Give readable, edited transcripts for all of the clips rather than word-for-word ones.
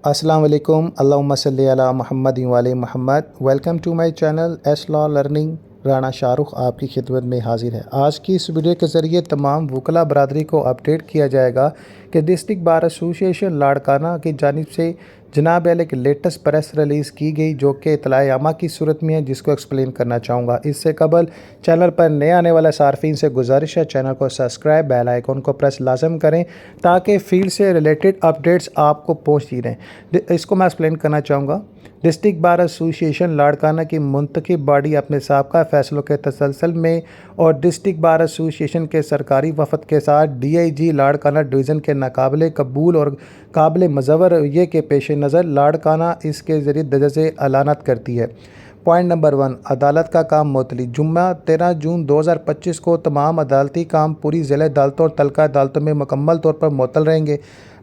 السلام علیکم، اللہم صلی علی محمد و علی محمد۔ Welcome to my channel S law learning. Rana Shah Rukh آپ کی خدمت میں حاضر ہے۔ آج کی اس ویڈیو کے ذریعے تمام وکلاء برادری کو اپڈیٹ کیا جائے گا کہ ڈسٹرکٹ بار ایسوسی ایشن لاڑکانہ کی جانب سے جناب ایک لیٹسٹ پریس ریلیز کی گئی جو کہ اطلاع عامہ کی صورت میں ہے، جس کو ایکسپلین کرنا چاہوں گا۔ اس سے قبل چینل پر نئے آنے والے صارفین سے گزارش ہے چینل کو سبسکرائب، بیل آئیکن کو پریس لازم کریں تاکہ فیلڈ سے ریلیٹڈ اپڈیٹس آپ کو پہنچتی رہیں۔ اس کو میں ایکسپلین کرنا چاہوں گا۔ ڈسٹرکٹ بار ایسوسی ایشن لاڑکانہ کی منتخب باڈی اپنے سابقہ فیصلوں کے تسلسل میں اور ڈسٹرکٹ بار ایسوسی ایشن کے سرکاری وفد کے ساتھ D I G Larkana division کے ناقابل قبول اور قابل مزور رویے کے پیش نظر لاڑکانہ اس کے ذریعے درج اعلانات کرتی ہے۔ پوائنٹ نمبر 1، عدالت کا کام معطلی۔ جمعہ 13 جون 2025 کو تمام عدالتی کام پوری ضلع عدالتوں اور تعلقہ عدالتوں میں مکمل طور پر معطل رہیں گے۔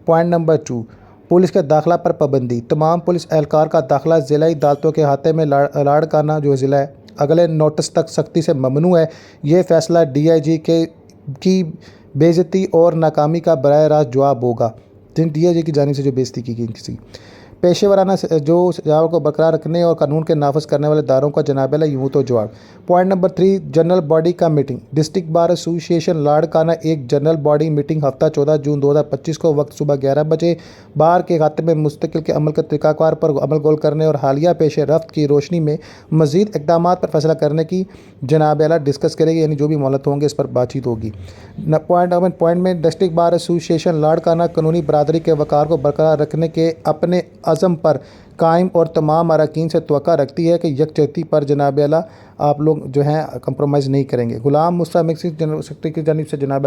پوائنٹ نمبر 2، پولیس کے داخلہ پر پابندی۔ تمام پولیس اہلکار کا داخلہ ضلعی عدالتوں کے احاطے میں لاڑکانہ جو ضلع ہے اگلے نوٹس تک سختی سے ممنوع ہے۔ یہ فیصلہ ڈی آئی جی کی بے عزتی اور ناکامی کا براہ راست جواب ہوگا۔ ڈی آئی جی کی جانب سے جو بے عزتی کی گئی کسی پیشے ورانہ جو سجاؤں کو برقرار رکھنے اور قانون کے نافذ کرنے والے اداروں کا جناب یوں تو جواب۔ پوائنٹ نمبر 3، جنرل باڈی کا میٹنگ۔ ڈسٹرکٹ بار ایسوسی ایشن لاڑکانہ ایک جنرل باڈی میٹنگ ہفتہ 14 جون 2025 کو وقت صبح 11 بجے بار کے احاطے میں مستقل کے عمل کے طریقہ کار پر عمل گول کرنے اور حالیہ پیش رفت کی روشنی میں مزید اقدامات پر فیصلہ کرنے کی جناب ڈسکس کرے گی، یعنی جو بھی مہلت ہوں گے اس پر بات چیت ہوگی۔ پوائنٹ میں ڈسٹرکٹ بار ایسوسی ایشن لاڑکانہ قانونی برادری کے وقار کو برقرار رکھنے کے اپنے عزم پر قائم اور تمام اراکین سے توقع رکھتی ہے کہ یکجہتی پر جناب آپ لوگ جو ہیں کمپرومائز نہیں کریں گے۔ Ghulam Mustafa mixie general secretary کی جانب سے جناب